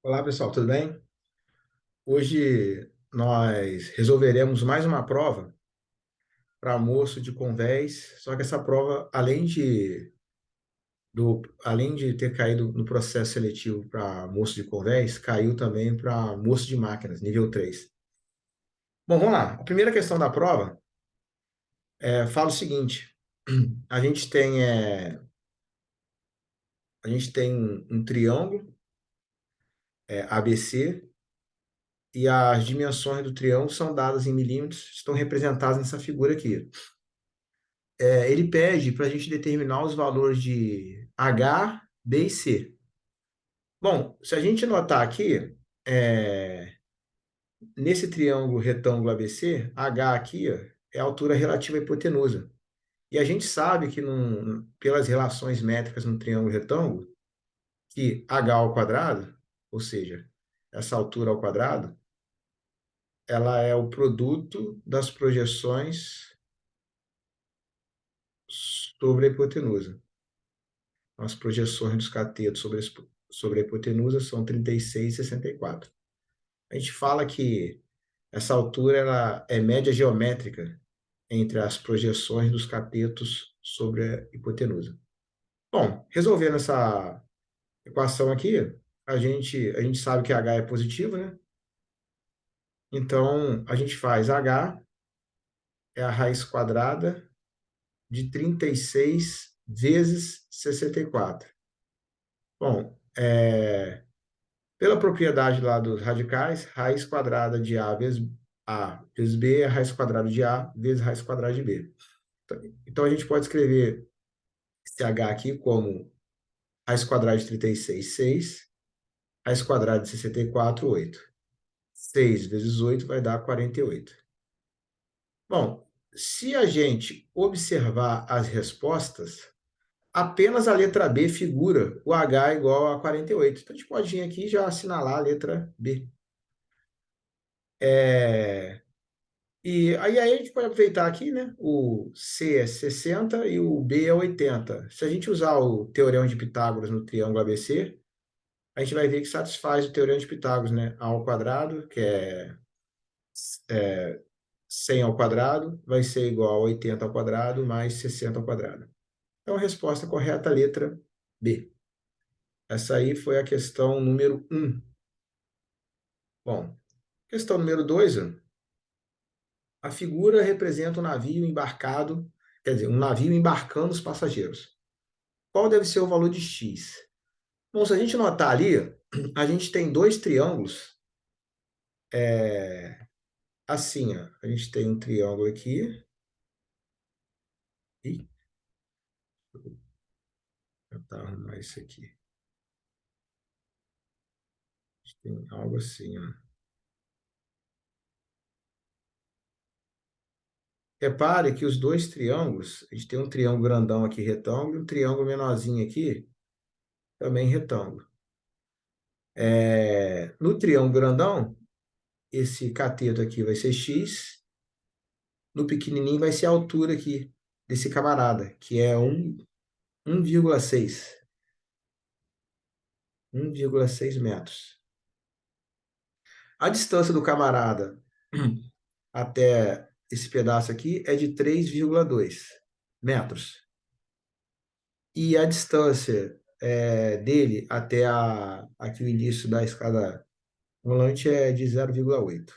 Olá, pessoal, tudo bem? Hoje nós resolveremos mais uma prova para moço de Convés, só que essa prova, além de ter caído no processo seletivo para moço de Convés, caiu também para moço de máquinas, nível 3. Bom, vamos lá. A primeira questão da prova fala o seguinte: a gente tem, um triângulo ABC e as dimensões do triângulo são dadas em milímetros, estão representadas nessa figura aqui. Ele pede para a gente determinar os valores de H, B e C. Bom, se a gente notar aqui, nesse triângulo retângulo ABC, H aqui ó, é a altura relativa à hipotenusa. E a gente sabe que, pelas relações métricas no triângulo retângulo, que H ao quadrado, ou seja, essa altura ao quadrado, ela é o produto das projeções sobre a hipotenusa. As projeções dos catetos sobre a hipotenusa são 36 e 64. A gente fala que essa altura ela é média geométrica entre as projeções dos catetos sobre a hipotenusa. Bom, resolvendo essa equação aqui, a gente sabe que H é positivo, né? Então, a gente faz H é a raiz quadrada de 36 vezes 64. Bom, pela propriedade lá dos radicais, raiz quadrada de A vezes B é raiz quadrada de A vezes raiz quadrada de B. Então, a gente pode escrever esse H aqui como raiz quadrada de 36, 6. Raiz quadrada de 64, 8. 6 vezes 8 vai dar 48. Bom, se a gente observar as respostas, apenas a letra B figura o H igual a 48. Então, a gente pode vir aqui e já assinalar a letra B. E aí a gente pode aproveitar aqui, né? O C é 60 e o B é 80. Se a gente usar o teorema de Pitágoras no triângulo ABC, a gente vai ver que satisfaz o teorema de Pitágoras, né? A ao quadrado, que é 100 ao quadrado, vai ser igual a 80 ao quadrado mais 60 ao quadrado. Então, a resposta correta, letra B. Essa aí foi a questão número 1. Bom, questão número 2, a figura representa um navio embarcado, quer dizer, um navio embarcando os passageiros. Qual deve ser o valor de X? Bom, se a gente notar ali, a gente tem dois triângulos, assim, ó. A gente tem um triângulo aqui, e vou tentar arrumar isso aqui. A gente tem algo assim, ó. Repare que os dois triângulos, a gente tem um triângulo grandão aqui, retângulo, e um triângulo menorzinho aqui, também retângulo. No triângulo grandão, esse cateto aqui vai ser X, no pequenininho vai ser a altura aqui desse camarada, que é 1,6. 1,6 metros. A distância do camarada até esse pedaço aqui é de 3,2 metros. E a distância dele até aqui o início da escada rolante é de 0,8.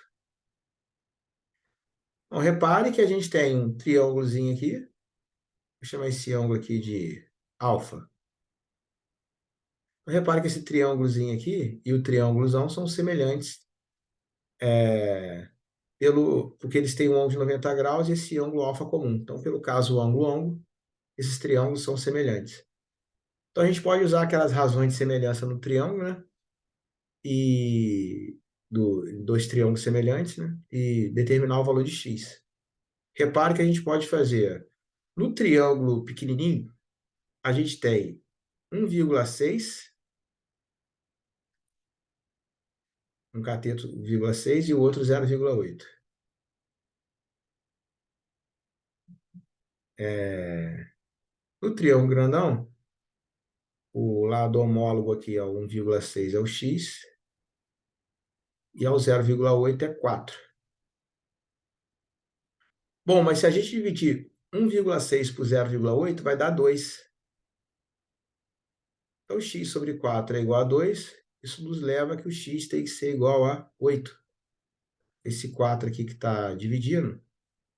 Então, repare que a gente tem um triângulozinho aqui, vou chamar esse ângulo aqui de alfa. Então, repare que esse triângulozinho aqui e o triângulozão são semelhantes, porque eles têm um ângulo de 90 graus e esse ângulo alfa comum. Então, pelo caso o ângulo, esses triângulos são semelhantes. Então, a gente pode usar aquelas razões de semelhança no triângulo, né? E dois triângulos semelhantes, né? E determinar o valor de x. Repare que a gente pode fazer no triângulo pequenininho, a gente tem 1,6, um cateto 1,6 e o outro 0,8. No triângulo grandão, o lado homólogo aqui é o 1,6 é o x, e ao 0,8 é 4. Bom, mas se a gente dividir 1,6 por 0,8, vai dar 2. Então, x sobre 4 é igual a 2. Isso nos leva a que o x tem que ser igual a 8. Esse 4 aqui que está dividindo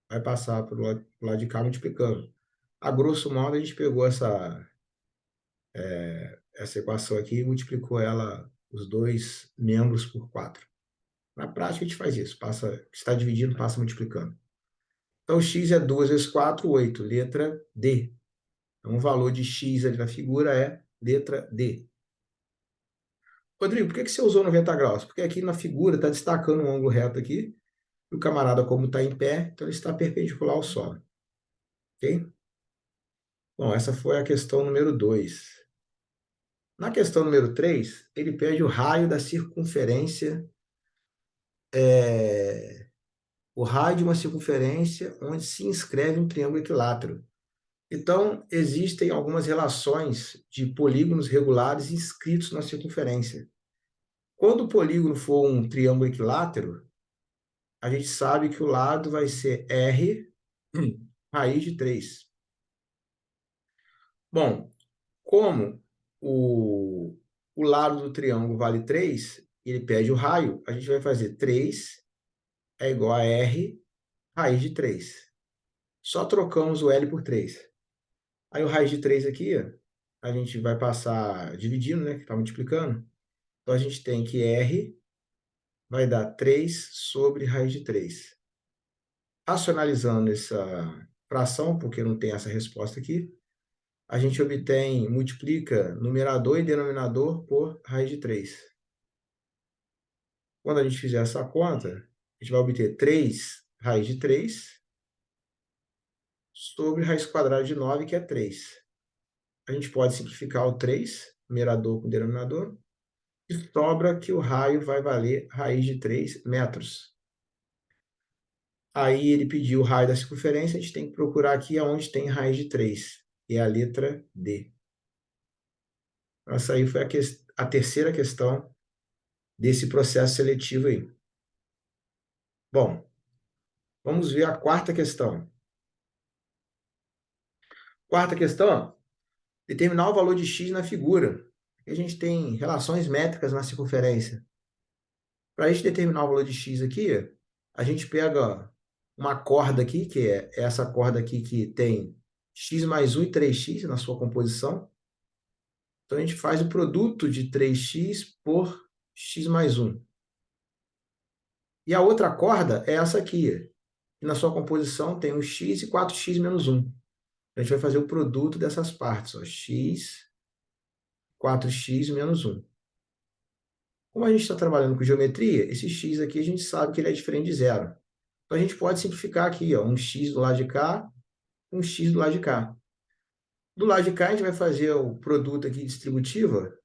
vai passar para o lado de cá multiplicando. A grosso modo, a gente pegou essa equação aqui e multiplicou ela, os dois membros, por 4. Na prática, a gente faz isso. Está dividindo, passa multiplicando. Então, x é 2 vezes 4, 8. Letra D. Então, o valor de x ali na figura é letra D. Rodrigo, por que você usou 90 graus? Porque aqui na figura está destacando um ângulo reto aqui. E o camarada, como está em pé, então ele está perpendicular ao solo. Ok? Bom, essa foi a questão número 2. Na questão número 3, ele pede o raio da circunferência, o raio de uma circunferência onde se inscreve um triângulo equilátero. Então, existem algumas relações de polígonos regulares inscritos na circunferência. Quando o polígono for um triângulo equilátero, a gente sabe que o lado vai ser R raiz de 3. Bom, como o lado do triângulo vale 3, ele pede o raio, a gente vai fazer 3 é igual a R raiz de 3. Só trocamos o L por 3. Aí o raiz de 3 aqui, a gente vai passar dividindo, né, que está multiplicando. Então, a gente tem que R vai dar 3 sobre raiz de 3. Racionalizando essa fração, porque não tem essa resposta aqui, a gente obtém, multiplica numerador e denominador por raiz de 3. Quando a gente fizer essa conta, a gente vai obter 3 raiz de 3 sobre raiz quadrada de 9, que é 3. A gente pode simplificar o 3, numerador com denominador, e sobra que o raio vai valer raiz de 3 metros. Aí ele pediu o raio da circunferência, a gente tem que procurar aqui onde tem raiz de 3, que é a letra D. Essa aí foi a terceira questão desse processo seletivo aí. Bom, vamos ver a quarta questão. Quarta questão, determinar o valor de x na figura. A gente tem relações métricas na circunferência. Para a gente determinar o valor de x aqui, a gente pega uma corda aqui, que é essa corda aqui que tem x mais 1 e 3x na sua composição. Então, a gente faz o produto de 3x por x mais 1. E a outra corda é essa aqui, que na sua composição tem um x e 4x menos 1. A gente vai fazer o produto dessas partes, ó, x, 4x menos 1. Como a gente está trabalhando com geometria, esse x aqui a gente sabe que ele é diferente de zero. Então, a gente pode simplificar aqui, ó, um x do lado de cá, um x do lado de cá. Do lado de cá, a gente vai fazer o produto aqui distributiva,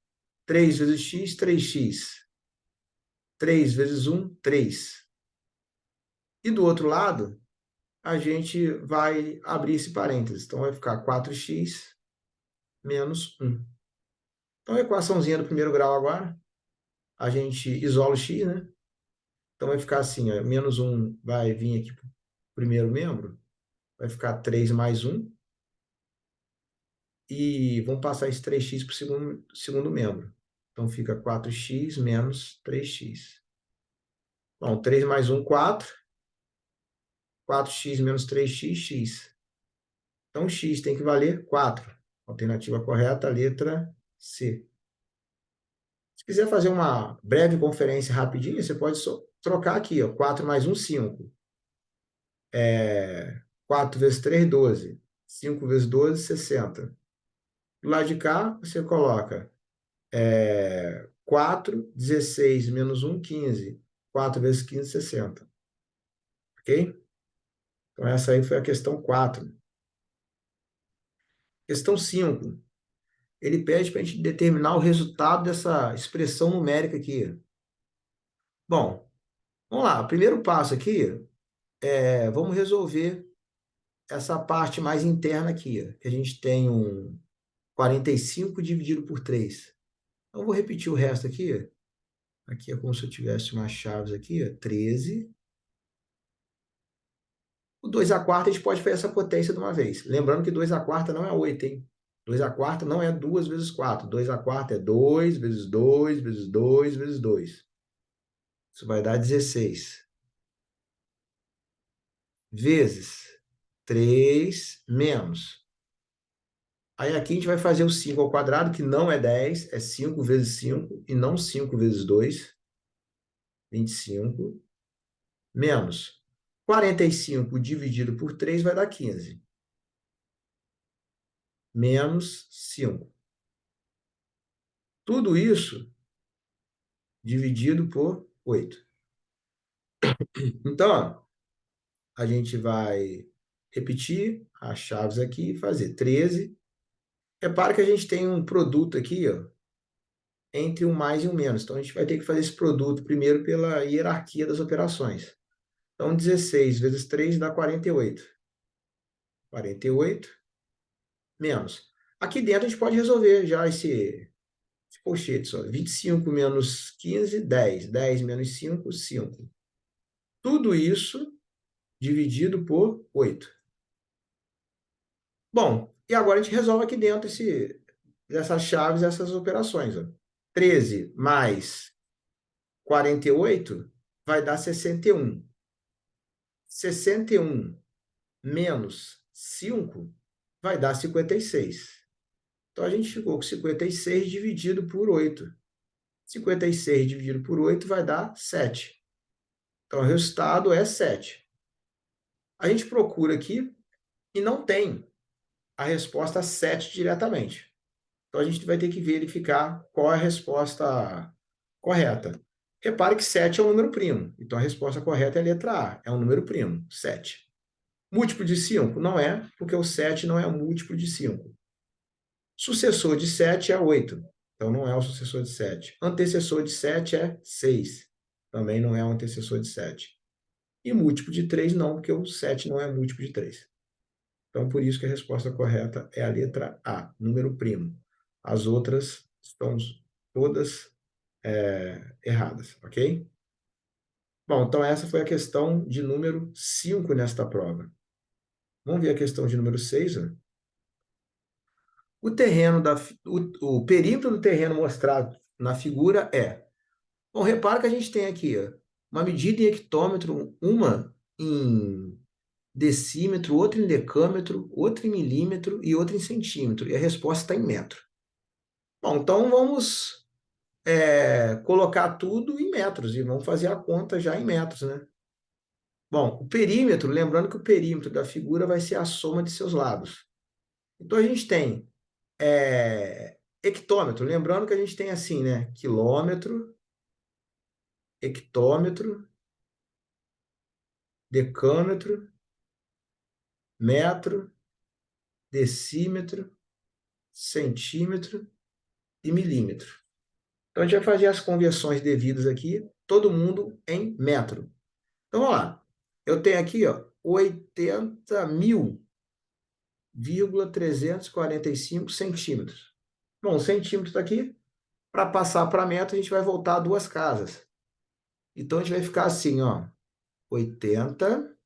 3 vezes x, 3x. 3 vezes 1, 3. E do outro lado, a gente vai abrir esse parênteses. Então, vai ficar 4x menos 1. Então, a equaçãozinha do primeiro grau agora, a gente isola o x, né? Então, vai ficar assim, ó, menos 1 vai vir aqui para o primeiro membro, vai ficar 3 mais 1. E vamos passar esse 3x para o segundo membro. Então, fica 4x menos 3x. Bom, 3 mais 1, 4. 4x menos 3x, x. Então, x tem que valer 4. Alternativa correta, letra C. Se quiser fazer uma breve conferência rapidinha, você pode só trocar aqui, ó, 4 mais 1, 5. 4 vezes 3, 12. 5 vezes 12, 60. Do lado de cá, você coloca 4, 16 menos 1, 15. 4 vezes 15, 60. Ok? Então, essa aí foi a questão 4. Questão 5. Ele pede para a gente determinar o resultado dessa expressão numérica aqui. Bom, vamos lá. O primeiro passo aqui vamos resolver essa parte mais interna aqui, que a gente tem um 45 dividido por 3. Então, vou repetir o resto aqui. Aqui é como se eu tivesse umas chaves aqui, ó, 13. O 2 a quarta a gente pode fazer essa potência de uma vez. Lembrando que 2 a quarta não é 8, hein? 2 a quarta não é 2 vezes 4. 2 a quarta é 2 vezes 2 vezes 2 vezes 2. Isso vai dar 16. Vezes 3 menos. Aí aqui a gente vai fazer o 5 ao quadrado, que não é 10, é 5 vezes 5, e não 5 vezes 2, 25, menos 45 dividido por 3 vai dar 15, menos 5. Tudo isso dividido por 8. Então, ó, a gente vai repetir as chaves aqui e fazer 13. Repara que a gente tem um produto aqui, ó, entre um mais e um menos. Então, a gente vai ter que fazer esse produto primeiro pela hierarquia das operações. Então, 16 vezes 3 dá 48. 48 menos. Aqui dentro a gente pode resolver já esse colchete só. 25 menos 15, 10. 10 menos 5, 5. Tudo isso dividido por 8. Bom, e agora a gente resolve aqui dentro essas chaves, essas operações. Ó. 13 mais 48 vai dar 61. 61 menos 5 vai dar 56. Então, a gente ficou com 56 dividido por 8. 56 dividido por 8 vai dar 7. Então, o resultado é 7. A gente procura aqui e não tem a resposta 7 diretamente. Então, a gente vai ter que verificar qual é a resposta correta. Repare que 7 é um número primo. Então, a resposta correta é a letra A. É um número primo, 7. Múltiplo de 5? Não é, porque o 7 não é múltiplo de 5. Sucessor de 7 é 8. Então, não é o sucessor de 7. Antecessor de 7 é 6. Também não é o antecessor de 7. E múltiplo de 3 não, porque o 7 não é múltiplo de 3. Então, por isso que a resposta correta é a letra A, número primo. As outras estão todas erradas, ok? Bom, então essa foi a questão de número 5 nesta prova. Vamos ver a questão de número 6. Ó. O terreno o perímetro do terreno mostrado na figura é. Bom, repara que a gente tem aqui ó, uma medida em hectômetro, uma em decímetro, outra em decâmetro, outra em milímetro e outra em centímetro. E a resposta está em metro. Bom, então vamos colocar tudo em metros e vamos fazer a conta já em metros, né? Bom, o perímetro, lembrando que o perímetro da figura vai ser a soma de seus lados. Então a gente tem hectômetro, lembrando que a gente tem assim, né? Quilômetro, hectômetro, decâmetro, metro, decímetro, centímetro e milímetro. Então a gente vai fazer as conversões devidas aqui, todo mundo em metro. Então vamos lá. Eu tenho aqui, ó, 80.345 centímetros. Bom, centímetro está aqui. Para passar para metro, a gente vai voltar 2 casas. Então, a gente vai ficar assim, ó. 80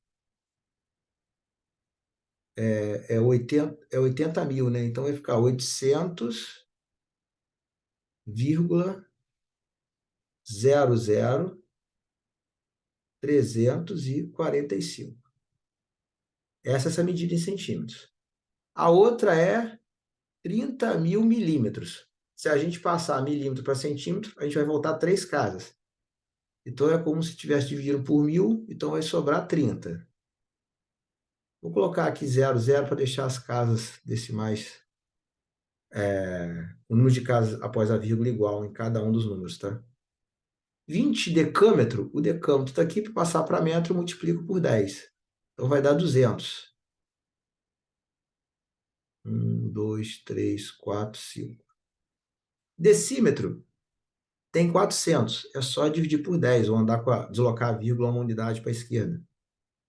80 mil, né? Então, vai ficar 800,00,345. Essa é essa medida em centímetros. A outra é 30 mil milímetros. Se a gente passar milímetro para centímetro, a gente vai voltar 3 casas. Então, é como se tivesse dividido por 1.000, então vai sobrar 30. Vou colocar aqui 00 para deixar as casas decimais, o número de casas após a vírgula igual em cada um dos números, tá? 20 decâmetro, o decâmetro está aqui, para passar para metro, eu multiplico por 10. Então, vai dar 200. 1, 2, 3, 4, 5. Decímetro tem 400. É só dividir por 10, ou deslocar a vírgula uma unidade para a esquerda.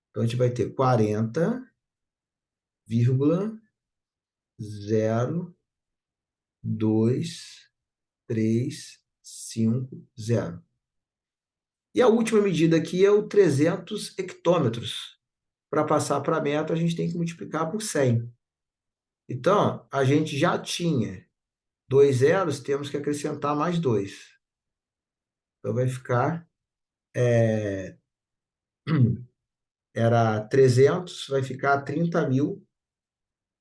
Então, a gente vai ter 40,02, 3, 5, 0. E a última medida aqui é o 300 hectômetros. Para passar para metro, a gente tem que multiplicar por 100. Então, a gente já tinha 2 zeros, temos que acrescentar mais 2. Então, vai ficar, era 300, vai ficar 30.000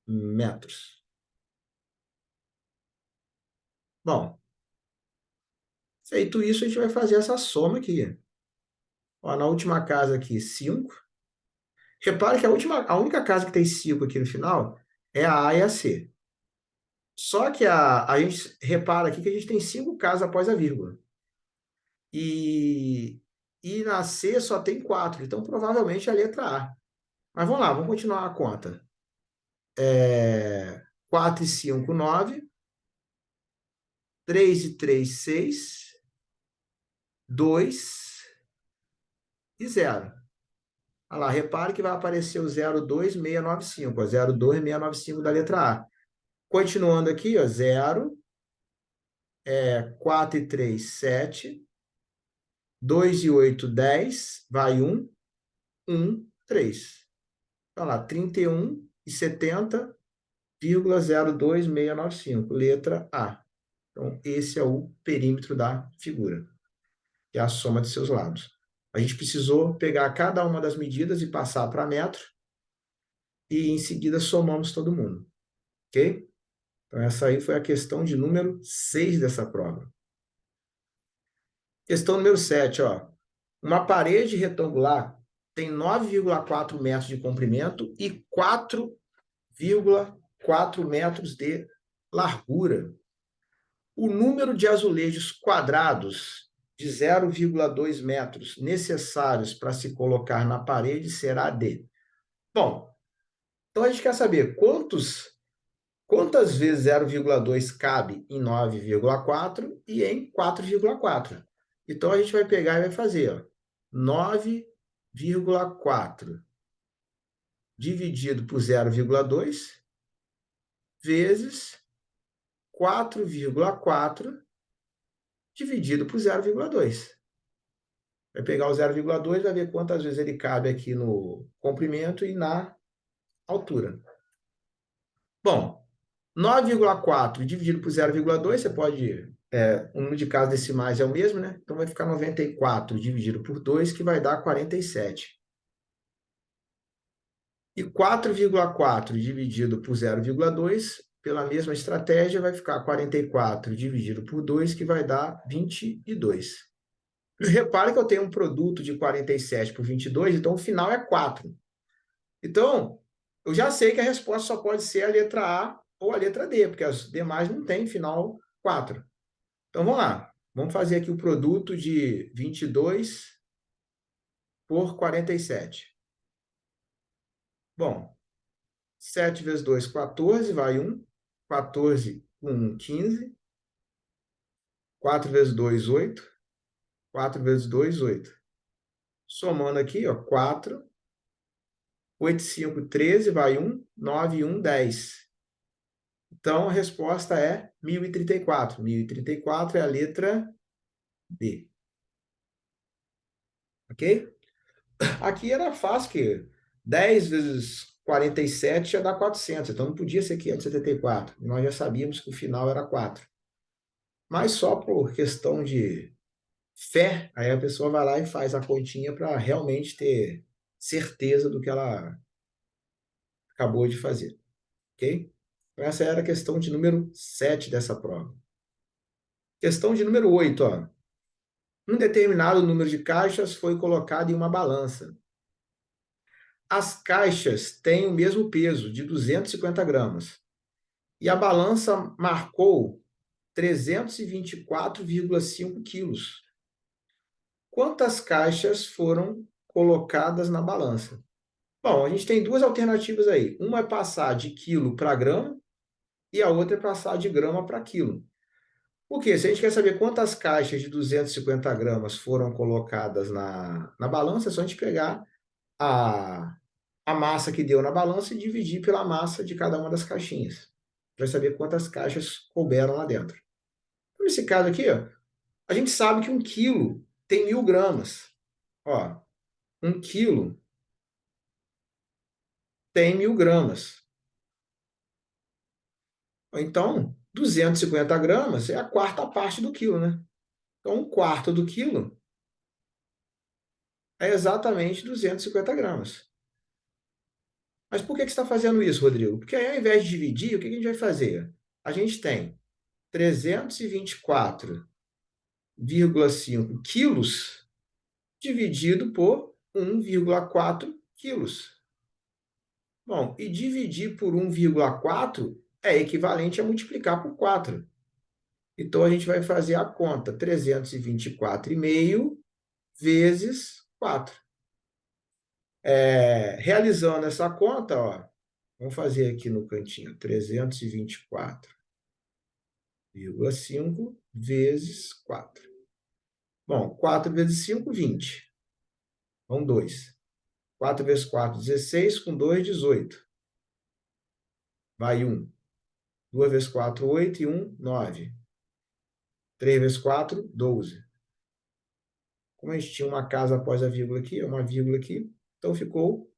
metros. Bom, feito isso, a gente vai fazer essa soma aqui. Ó, na última casa aqui, 5. Repare que a única casa que tem 5 aqui no final é a A e a C. Só que a gente repara aqui que a gente tem 5 casas após a vírgula. E na C só tem 4, então provavelmente é a letra A. Mas vamos lá, vamos continuar a conta. 4 e 5, 9. 3 e 3, 6. 2 e 0. Olha lá, repare que vai aparecer o 02695, ó, 02695 da letra A. Continuando aqui, ó, 0, 4 e 3, 7. 2 e 8, 10. Vai 1, 1, 3. Olha lá, 31 e 70,02695, letra A. Então, esse é o perímetro da figura, que é a soma de seus lados. A gente precisou pegar cada uma das medidas e passar para metro, e em seguida somamos todo mundo, ok? Então, essa aí foi a questão de número 6 dessa prova. Questão número 7, ó. Uma parede retangular tem 9,4 metros de comprimento e 4,4 metros de largura. O número de azulejos quadrados de 0,2 metros necessários para se colocar na parede será de... Bom, então a gente quer saber quantas vezes 0,2 cabe em 9,4 e em 4,4. Então, a gente vai pegar e vai fazer, ó, 9,4 dividido por 0,2 vezes 4,4 dividido por 0,2. Vai pegar o 0,2, vai ver quantas vezes ele cabe aqui no comprimento e na altura. Bom, 9,4 dividido por 0,2, você pode... o número de casas decimais é o mesmo, né? Então, vai ficar 94 dividido por 2, que vai dar 47. E 4,4 dividido por 0,2, pela mesma estratégia, vai ficar 44 dividido por 2, que vai dar 22. Repare que eu tenho um produto de 47 por 22, então o final é 4. Então, eu já sei que a resposta só pode ser a letra A ou a letra D, porque as demais não têm final 4. Então, vamos lá. Vamos fazer aqui o produto de 22 por 47. Bom, 7 vezes 2, 14, vai 1. 14 com 1, 15. 4 vezes 2, 8. 4 vezes 2, 8. Somando aqui, ó, 4. 8, 5, 13, vai 1. 9, 1, 10. Então, a resposta é 1034. 1034 é a letra B. Ok? Aqui era fácil, que 10 vezes 47 ia dar 400. Então, não podia ser 574. Nós já sabíamos que o final era 4. Mas só por questão de fé, aí a pessoa vai lá e faz a continha para realmente ter certeza do que ela acabou de fazer. Ok? Então, essa era a questão de número 7 dessa prova. Questão de número 8, ó. Um determinado número de caixas foi colocado em uma balança. As caixas têm o mesmo peso, de 250 gramas. E a balança marcou 324,5 quilos. Quantas caixas foram colocadas na balança? Bom, a gente tem duas alternativas aí. Uma é passar de quilo para grama e a outra é passar de grama para quilo. Por quê? Se a gente quer saber quantas caixas de 250 gramas foram colocadas na balança, é só a gente pegar a massa que deu na balança e dividir pela massa de cada uma das caixinhas. Vai saber quantas caixas couberam lá dentro. Nesse caso aqui, ó, a gente sabe que 1 quilo tem 1.000 gramas. Ó, 1 quilo tem 1.000 gramas. Então, 250 gramas é a quarta parte do quilo, né? Então, um quarto do quilo é exatamente 250 gramas. Mas por que você está fazendo isso, Rodrigo? Porque aí, ao invés de dividir, o que a gente vai fazer? A gente tem 324,5 quilos dividido por 1,4 quilos. Bom, e dividir por 1,4 é equivalente a multiplicar por 4. Então, a gente vai fazer a conta 324,5 vezes 4. Realizando essa conta, ó, vamos fazer aqui no cantinho, 324,5 vezes 4. Bom, 4 vezes 5, 20. Vão 2. 4 vezes 4, 16. Com 2, 18. Vai 1. 2 vezes 4, 8. E 1, 9. 3 vezes 4, 12. Como a gente tinha uma casa após a vírgula aqui, uma vírgula aqui, então ficou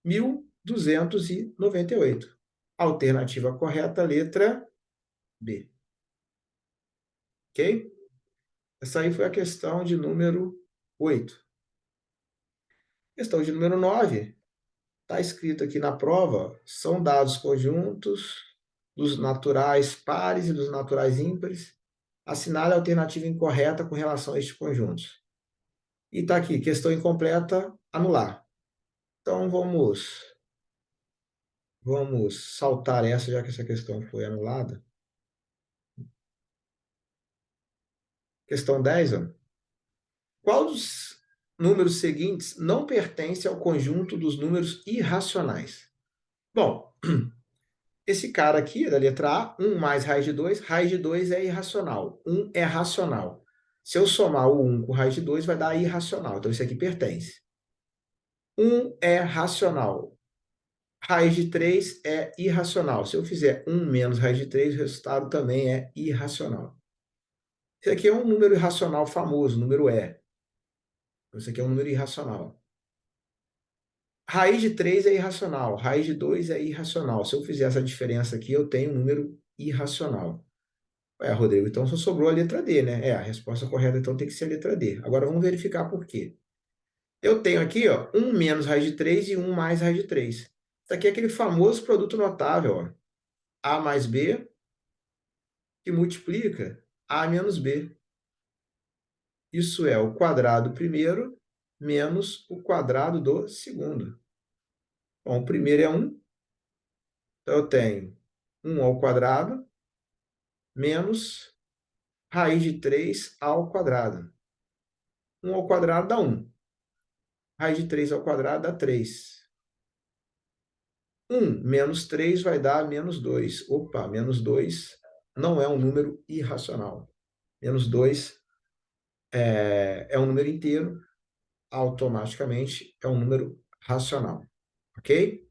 1.298. Alternativa correta, letra B. Ok? Essa aí foi a questão de número 8. Questão de número 9. Está escrito aqui na prova, são dados conjuntos dos naturais pares e dos naturais ímpares. Assinale a alternativa incorreta com relação a estes conjuntos. E está aqui, questão incompleta, anular. Então, vamos saltar essa, já que essa questão foi anulada. Questão 10, ó. Qual dos números seguintes não pertence ao conjunto dos números irracionais? Bom, esse cara aqui, da letra A, 1 mais raiz de 2 é irracional. 1 é racional. Se eu somar o 1 com raiz de 2, vai dar irracional. Então, isso aqui pertence. 1 é racional. Raiz de 3 é irracional. Se eu fizer 1 menos raiz de 3, o resultado também é irracional. Esse aqui é um número irracional famoso, número E. Esse aqui é um número irracional. Raiz de 3 é irracional, raiz de 2 é irracional. Se eu fizer essa diferença aqui, eu tenho um número irracional. Rodrigo, então só sobrou a letra D, né? A resposta correta então tem que ser a letra D. Agora vamos verificar por quê. Eu tenho aqui, ó, 1 menos raiz de 3 e 1 mais raiz de 3. Isso aqui é aquele famoso produto notável, ó. A mais B que multiplica A menos B. Isso é o quadrado primeiro menos o quadrado do segundo. Bom, o primeiro é 1. Então, eu tenho 1 ao quadrado menos raiz de 3 ao quadrado. 1 ao quadrado dá 1. Raiz de 3 ao quadrado dá 3. 1 menos 3 vai dar menos 2. Opa, menos 2 não é um número irracional. Menos 2 é um número inteiro, automaticamente é um número racional. Ok?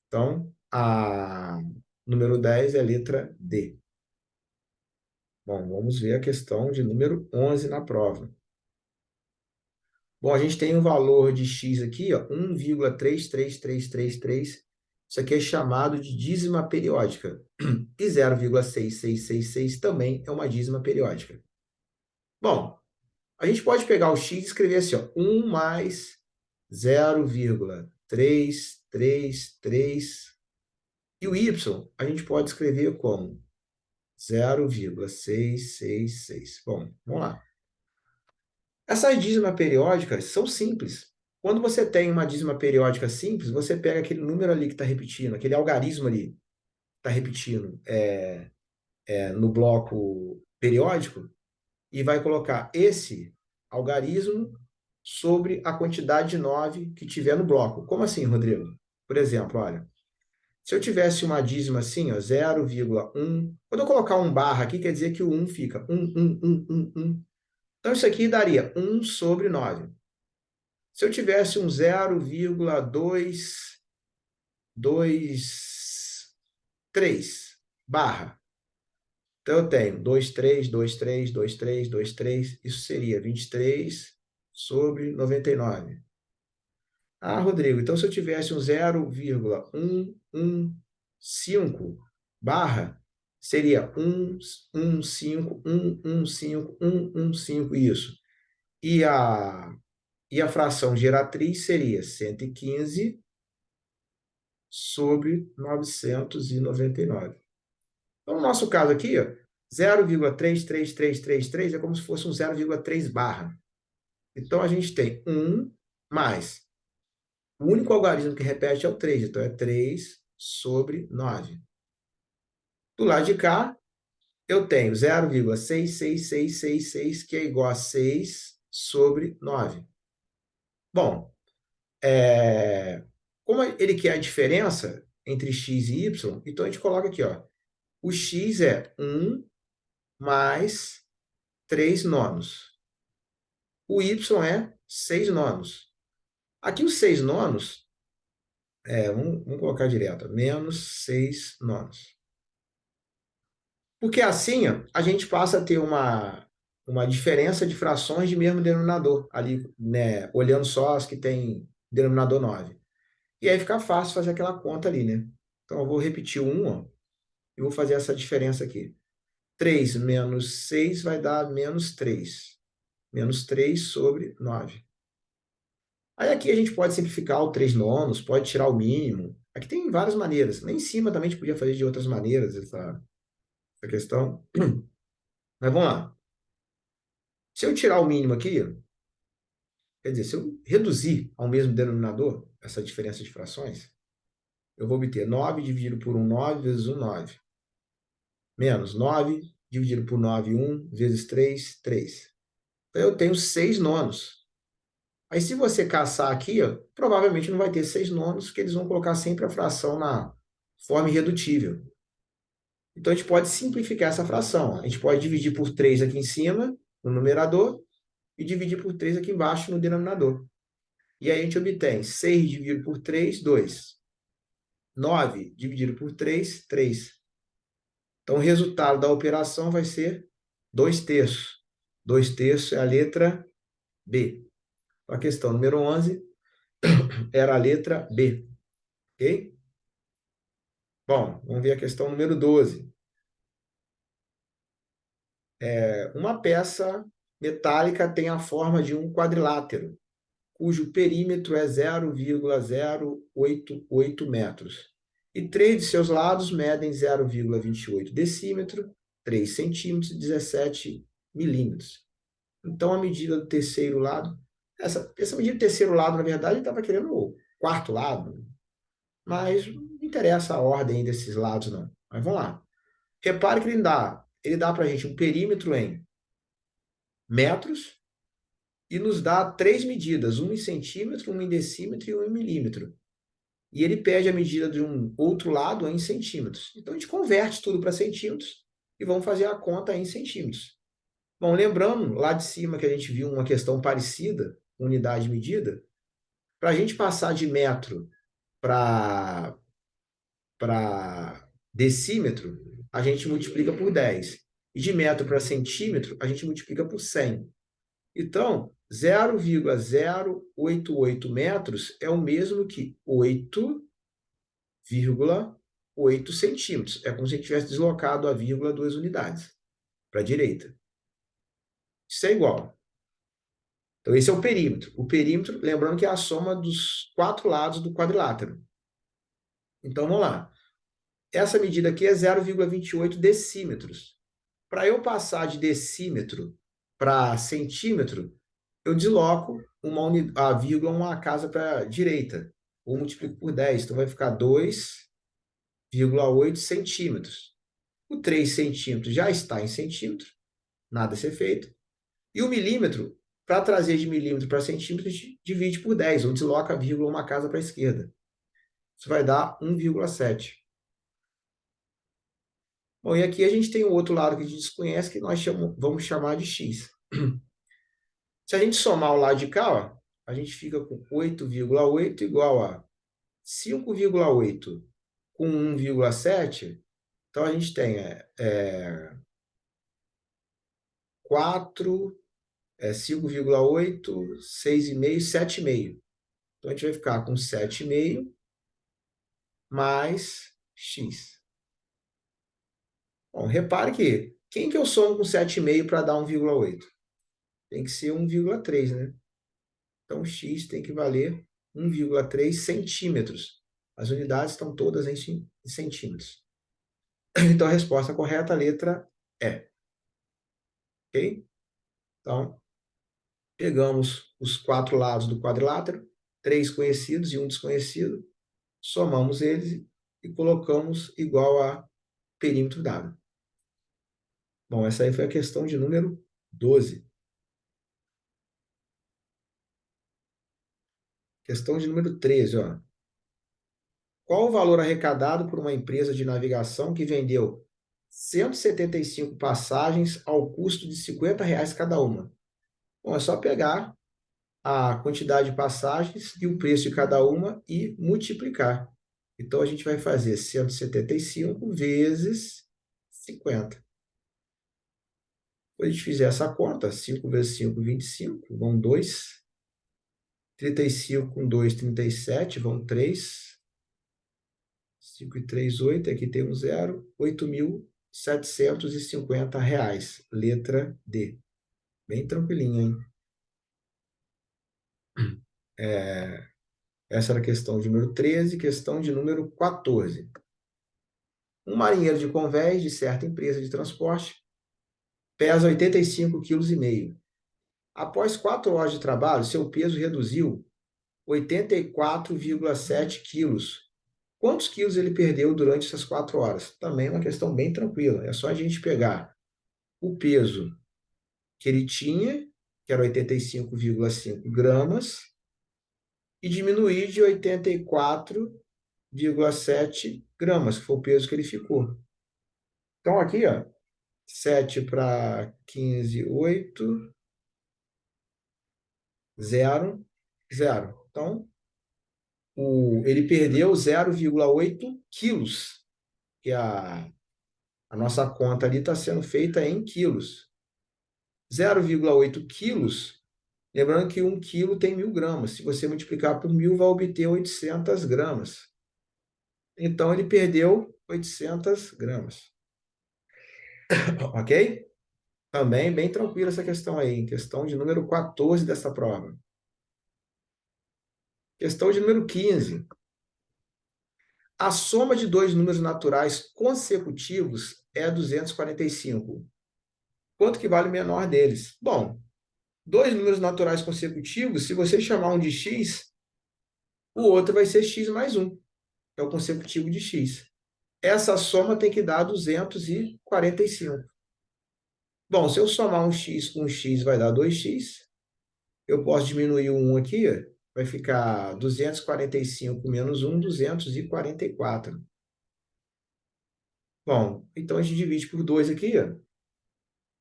Então, a número 10 é a letra D. Bom, vamos ver a questão de número 11 na prova. Bom, a gente tem um valor de x aqui, ó, 1,33333. Isso aqui é chamado de dízima periódica. E 0,6666 também é uma dízima periódica. Bom, a gente pode pegar o x e escrever assim, ó, 1 mais 0,333. E o y a gente pode escrever como 0,666. Bom, vamos lá. Essas dízimas periódicas são simples. Quando você tem uma dízima periódica simples, você pega aquele número ali que está repetindo, aquele algarismo ali que está repetindo no bloco periódico e vai colocar esse algarismo sobre a quantidade de 9 que tiver no bloco. Como assim, Rodrigo? Por exemplo, olha, se eu tivesse uma dízima assim, ó, 0,1, quando eu colocar um barra aqui, quer dizer que o 1 fica 1. Então, isso aqui daria 1 sobre 9. Se eu tivesse um 0,223 barra, então eu tenho 23, 23, 23, 23, isso seria 23 sobre 99. Ah, Rodrigo, então se eu tivesse um 0,115 barra, seria 115, isso. E a fração geratriz seria 115 sobre 999. Então, no nosso caso aqui, ó, 0,33333 é como se fosse um 0,3 barra. Então, a gente tem 1 mais. O único algarismo que repete é o 3, então é 3 sobre 9. Do lado de cá, eu tenho 0,66666, que é igual a 6 sobre 9. Bom, como ele quer a diferença entre x e y, então a gente coloca aqui, ó, o x é 1 mais 3 nonos. O y é 6 nonos. Aqui os 6 nonos, vamos colocar direto, menos 6 nonos. Porque assim a gente passa a ter uma diferença de frações de mesmo denominador, ali, né, olhando só as que tem denominador 9. E aí fica fácil fazer aquela conta ali, né? Então eu vou repetir o 1, ó, e vou fazer essa diferença aqui. 3 menos 6 vai dar menos 3. Menos 3 sobre 9. Aí aqui a gente pode simplificar o 3 nonos, pode tirar o mínimo. Aqui tem várias maneiras. Lá em cima também a gente podia fazer de outras maneiras essa questão. Mas vamos lá. Se eu tirar o mínimo aqui, quer dizer, se eu reduzir ao mesmo denominador essa diferença de frações, eu vou obter 9 dividido por 1, 9 vezes 1, 9. Menos 9 dividido por 9, 1 vezes 3, 3. Então eu tenho 6 nonos. Aí se você caçar aqui, ó, provavelmente não vai ter 6 nonos, porque eles vão colocar sempre a fração na forma irredutível. Então a gente pode simplificar essa fração. A gente pode dividir por 3 aqui em cima, no numerador, e dividir por 3 aqui embaixo no denominador. E aí a gente obtém 6 dividido por 3, 2. 9 dividido por 3, 3. Então, o resultado da operação vai ser 2 terços. 2 terços é a letra B. A questão número 11 era a letra B. Ok? Bom, vamos ver a questão número 12. Uma peça metálica tem a forma de um quadrilátero, cujo perímetro é 0,088 metros. E três de seus lados medem 0,28 decímetro, 3 centímetros e 17 milímetros. Então, a medida do terceiro lado, essa medida do terceiro lado, na verdade, ele estava querendo o quarto lado, mas não interessa a ordem desses lados, não. Mas vamos lá. Repare que ele dá para a gente um perímetro em metros e nos dá três medidas, uma em centímetro, uma em decímetro e uma em milímetro. E ele pede a medida de um outro lado em centímetros. Então, a gente converte tudo para centímetros e vamos fazer a conta em centímetros. Bom, lembrando lá de cima que a gente viu uma questão parecida, unidade de medida, para a gente passar de metro para decímetro, a gente multiplica por 10. E de metro para centímetro, a gente multiplica por 100. Então, 0,088 metros é o mesmo que 8,8 centímetros. É como se a gente tivesse deslocado a vírgula 2 unidades para a direita. Isso é igual. Então, esse é o perímetro. O perímetro, lembrando que é a soma dos quatro lados do quadrilátero. Então, vamos lá. Essa medida aqui é 0,28 decímetros. Para eu passar de decímetro para centímetro, eu desloco a vírgula uma casa para a direita, ou multiplico por 10, então vai ficar 2,8 centímetros. O 3 centímetros já está em centímetro, nada a ser feito. E o milímetro, para trazer de milímetro para centímetro, a gente divide por 10, ou desloca a vírgula uma casa para a esquerda. Isso vai dar 1,7. Bom, e aqui a gente tem o outro lado que a gente desconhece, que nós vamos chamar de x. Se a gente somar o lado de cá, ó, a gente fica com 8,8 igual a 5,8 com 1,7. Então, a gente tem 4, é 5,8, 6,5, 7,5. Então, a gente vai ficar com 7,5 mais x. Bom, repare que quem que eu somo com 7,5 para dar 1,8? Tem que ser 1,3, né? Então, x tem que valer 1,3 centímetros. As unidades estão todas em centímetros. Então, a resposta correta, a letra E. Ok? Então, pegamos os quatro lados do quadrilátero, 3 conhecidos e um desconhecido, somamos eles e colocamos igual a perímetro dado. Bom, essa aí foi a questão de número 12. Questão de número 13, ó. Qual o valor arrecadado por uma empresa de navegação que vendeu 175 passagens ao custo de R$ 50 cada uma? Bom, é só pegar a quantidade de passagens e o preço de cada uma e multiplicar. Então, a gente vai fazer 175 vezes 50. Quando a gente fizer essa conta, 5 vezes 5, 25, vão 2. 35 com 2, 37, vão 3. 5 e 3, 8, aqui tem um zero. R$ 8.750. Letra D. Bem tranquilinha, hein? Essa era a questão de número 13, questão de número 14. Um marinheiro de convés de certa empresa de transporte pesa 85,5 kg. Após 4 horas de trabalho, seu peso reduziu 84,7 quilos. Quantos quilos ele perdeu durante essas 4 horas? Também é uma questão bem tranquila. É só a gente pegar o peso que ele tinha, que era 85,5 gramas, e diminuir de 84,7 gramas, que foi o peso que ele ficou. Então, aqui, ó, 7 para 15, 8, 0, 0. Então, ele perdeu 0,8 quilos, que a nossa conta ali está sendo feita em quilos. 0,8 quilos, lembrando que 1 quilo tem 1.000 gramas. Se você multiplicar por 1.000, vai obter 800 gramas. Então, ele perdeu 800 gramas. Ok? Também bem tranquila essa questão aí. Questão de número 14 dessa prova. Questão de número 15. A soma de dois números naturais consecutivos é 245. Quanto que vale o menor deles? Bom, dois números naturais consecutivos, se você chamar um de x, o outro vai ser x mais 1, que é o consecutivo de x. Essa soma tem que dar 245. Bom, se eu somar um x com um x, vai dar 2x. Eu posso diminuir o 1 aqui, vai ficar 245 menos 1, 244. Bom, então a gente divide por 2 aqui,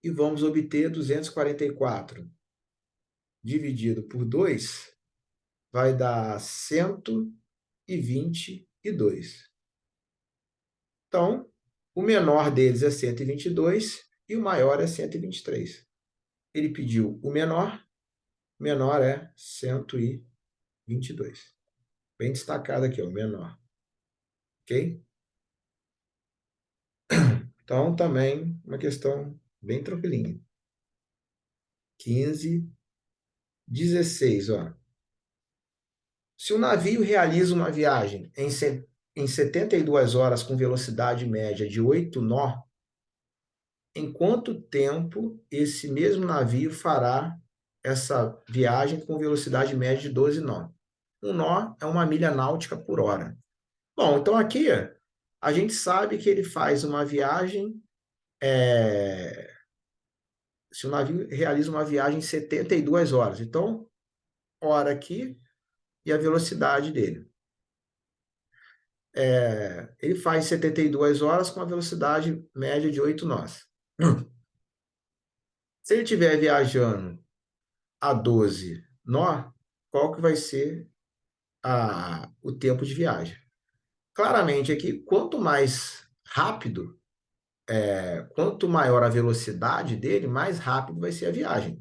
e vamos obter 244 dividido por 2 vai dar 122. Então, o menor deles é 122 e o maior é 123. Ele pediu o menor é 122. Bem destacado aqui, o menor. Ok? Então, também uma questão bem tranquilinha. 15, 16, ó. Se o navio realiza uma viagem em 72 horas com velocidade média de 8 nós, em quanto tempo esse mesmo navio fará essa viagem com velocidade média de 12 nós? Um nó é uma milha náutica por hora. Bom, então aqui a gente sabe que ele faz uma viagem, se o navio realiza uma viagem em 72 horas. Então, hora aqui e a velocidade dele. Ele faz 72 horas com a velocidade média de 8 nós. Se ele estiver viajando a 12 nós, qual que vai ser o tempo de viagem? Claramente aqui, quanto mais rápido, quanto maior a velocidade dele, mais rápido vai ser a viagem.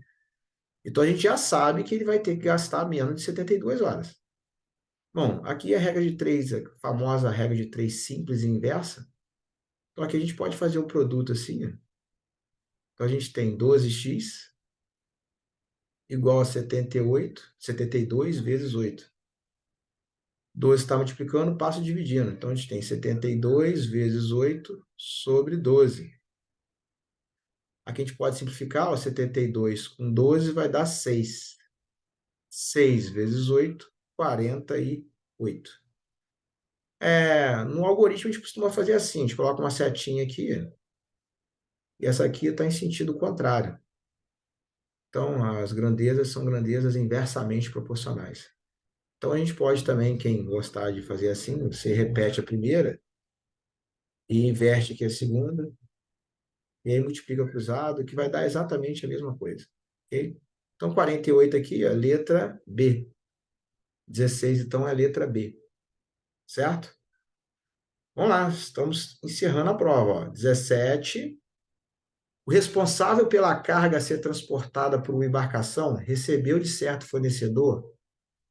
Então, a gente já sabe que ele vai ter que gastar menos de 72 horas. Bom, aqui a regra de 3, a famosa regra de 3 simples e inversa. Então, aqui a gente pode fazer o produto assim. Então, a gente tem 12x igual a 72 vezes 8. 12 está multiplicando, passo dividindo. Então, a gente tem 72 vezes 8 sobre 12. Aqui a gente pode simplificar, ó, 72 com 12 vai dar 6. 6 vezes 8, 48. No algoritmo, a gente costuma fazer assim: a gente coloca uma setinha aqui, e essa aqui está em sentido contrário. Então, as grandezas são grandezas inversamente proporcionais. Então, a gente pode também, quem gostar de fazer assim, você repete a primeira e inverte aqui a segunda, e aí multiplica cruzado, que vai dar exatamente a mesma coisa. Ok? Então, 48 aqui, a letra B. 16, então, é a letra B. Certo? Vamos lá, estamos encerrando a prova. Ó. 17. O responsável pela carga a ser transportada por uma embarcação recebeu de certo fornecedor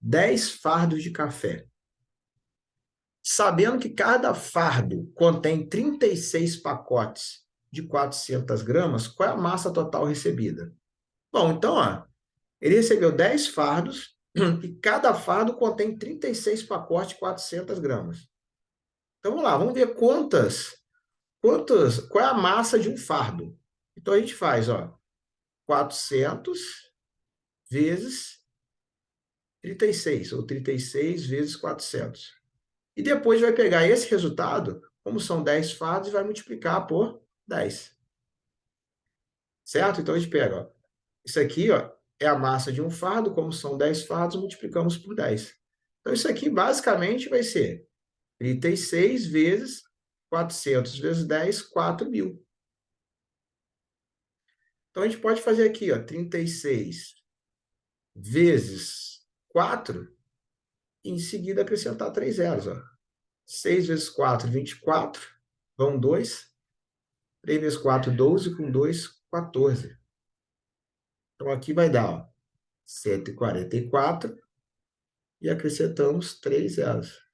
10 fardos de café. Sabendo que cada fardo contém 36 pacotes de 400 gramas, qual é a massa total recebida? Bom, então, ó, ele recebeu 10 fardos e cada fardo contém 36 pacotes de 400 gramas. Então, vamos lá, vamos ver qual é a massa de um fardo. Então, a gente faz, ó, 400 vezes 36, ou 36 vezes 400. E depois vai pegar esse resultado, como são 10 fardos, e vai multiplicar por 10. Certo? Então, a gente pega, ó, isso aqui, ó, é a massa de um fardo, como são 10 fardos, multiplicamos por 10. Então, isso aqui basicamente vai ser 36 vezes 400 vezes 10, 4.000. Então, a gente pode fazer aqui, ó, 36 vezes 4, e em seguida acrescentar 3 zeros. Ó. 6 vezes 4, 24, vão 2. 3 vezes 4, 12, com 2, 14. Então, aqui vai dar ó, 144 e acrescentamos 3 zeros.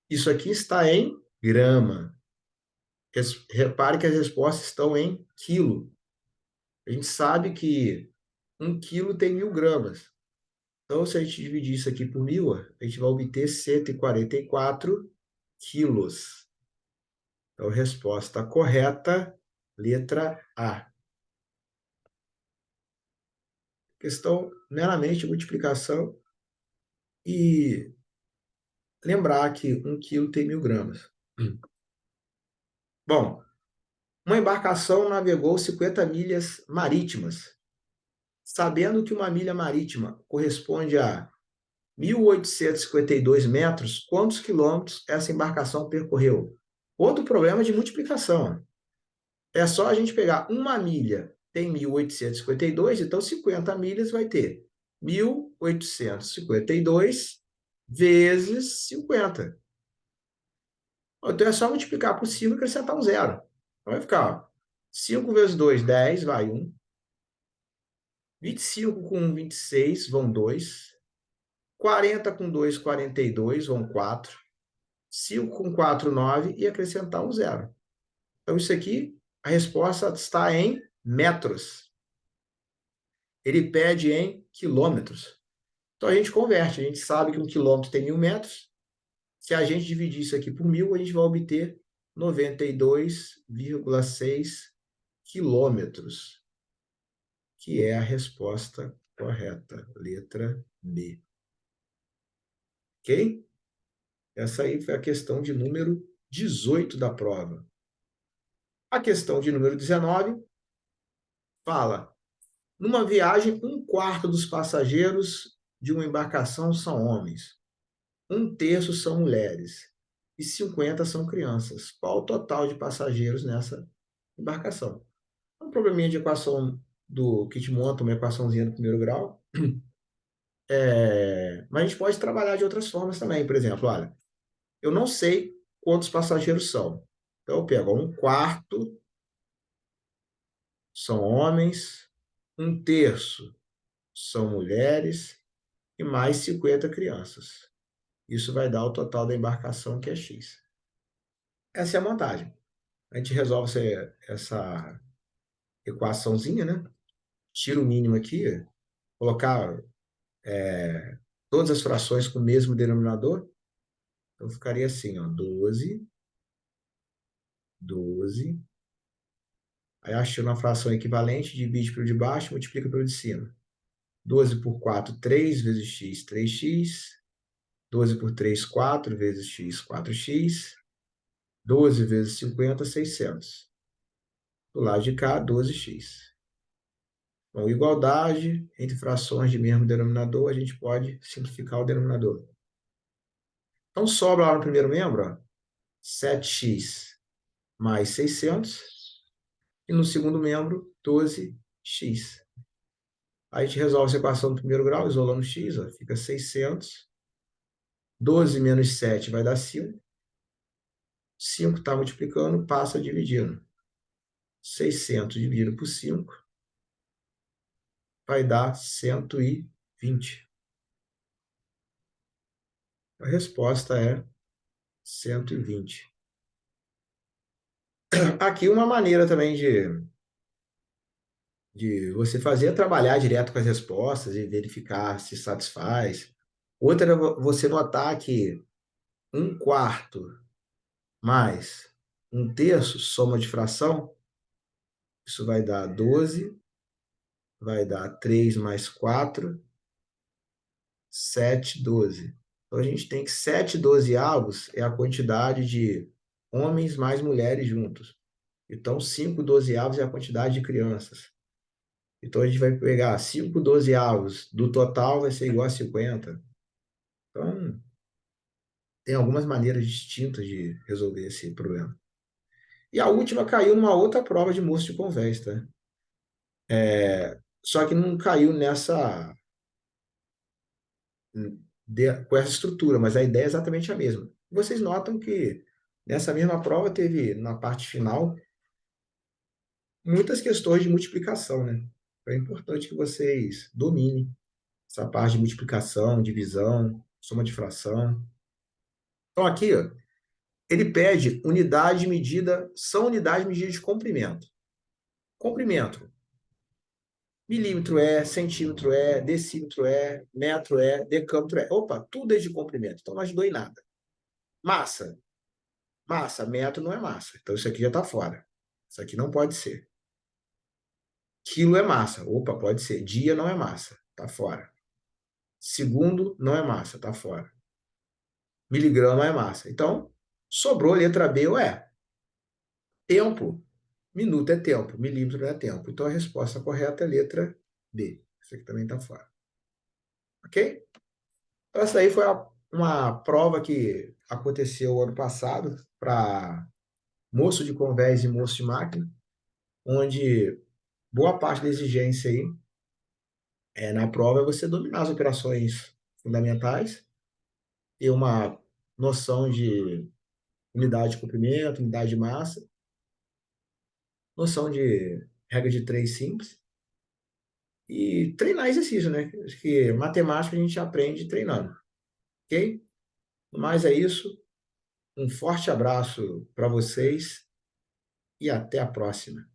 Isso aqui está em grama. Repare que as respostas estão em quilo. A gente sabe que 1 quilo tem 1.000 gramas. Então, se a gente dividir isso aqui por 1.000, a gente vai obter 144 quilos. Então, resposta correta, letra A. Questão meramente de multiplicação e lembrar que 1 quilo tem 1.000 gramas. Bom, uma embarcação navegou 50 milhas marítimas. Sabendo que uma milha marítima corresponde a 1.852 metros, quantos quilômetros essa embarcação percorreu? Outro problema de multiplicação. É só a gente pegar uma milha, tem 1.852, então 50 milhas vai ter 1.852 vezes 50. Então é só multiplicar por 5 e acrescentar um zero. Então vai ficar, ó, 5 vezes 2, 10, vai 1. 25 com 1, 26, vão 2. 40 com 2, 42, vão 4. 5 com 4, 9 e acrescentar um zero. Então isso aqui, a resposta está em metros. Ele pede em quilômetros. Então a gente converte, a gente sabe que 1 quilômetro tem 1.000 metros. Se a gente dividir isso aqui por 1.000, a gente vai obter 92,6 quilômetros, que é a resposta correta, letra B. Ok? Essa aí foi a questão de número 18 da prova. A questão de número 19 fala: numa viagem, 1/4 dos passageiros de uma embarcação são homens, 1/3 são mulheres e 50 são crianças. Qual o total de passageiros nessa embarcação? Um probleminha de equação do que te monta uma equaçãozinha do primeiro grau. Mas a gente pode trabalhar de outras formas também. Por exemplo, olha, eu não sei quantos passageiros são. Então, eu pego 1/4 são homens, 1/3 são mulheres e mais 50 crianças. Isso vai dar o total da embarcação, que é X. Essa é a montagem. A gente resolve essa equaçãozinha, né? Tira o mínimo aqui, colocar todas as frações com o mesmo denominador. Então, ficaria assim, ó, 12. Aí, achando uma fração equivalente, divide pelo de baixo, multiplica pelo de cima. 12 por 4, 3 vezes x, 3x. 12 por 3, 4 vezes x, 4x. 12 vezes 50, 600. Do lado de cá, 12x. Bom, igualdade entre frações de mesmo denominador, a gente pode simplificar o denominador. Então, sobra lá no primeiro membro, ó, 7x mais 600. E no segundo membro, 12x. Aí a gente resolve essa equação do primeiro grau, isolando x, ó, fica 600. 12 menos 7 vai dar 5. 5 está multiplicando, passa dividindo. 600 dividido por 5 vai dar 120. A resposta é 120. Aqui uma maneira também de você fazer é trabalhar direto com as respostas e verificar se satisfaz. Outra é você notar que 1/4 mais 1/3, soma de fração, isso vai dar 12, vai dar 3 mais 4, 7, 12. Então, a gente tem que 7 dozeavos é a quantidade de homens mais mulheres juntos. Então, 5 dozeavos é a quantidade de crianças. Então, a gente vai pegar 5 dozeavos do total, vai ser igual a 50. Então, tem algumas maneiras distintas de resolver esse problema. E a última caiu numa outra prova de moço de convés, tá? Só que não caiu com essa estrutura, mas a ideia é exatamente a mesma. Vocês notam que nessa mesma prova teve, na parte final, muitas questões de multiplicação, né? Então, é importante que vocês dominem essa parte de multiplicação, divisão, soma de fração. Então, aqui, ó, ele pede unidade de medida, são unidades de medida de comprimento. Comprimento. Milímetro é, centímetro é, decímetro é, metro é, decâmetro é. Opa, tudo é de comprimento, então não ajudou em nada. Massa. Massa, metro não é massa. Então isso aqui já está fora. Isso aqui não pode ser. Quilo é massa. Opa, pode ser. Dia não é massa. Está fora. Segundo não é massa. Está fora. Miligrama é massa. Então, sobrou letra B ou E. Tempo. Minuto é tempo. Milímetro não é tempo. Então a resposta correta é letra B. Isso aqui também está fora. Ok? Então, essa aí foi uma prova que aconteceu ano passado para moço de convés e moço de máquina, onde boa parte da exigência aí na prova é você dominar as operações fundamentais, ter uma noção de unidade de comprimento, unidade de massa, noção de regra de três simples e treinar exercício, né? Acho que matemática a gente aprende treinando, ok? Mas é isso. Um forte abraço para vocês e até a próxima.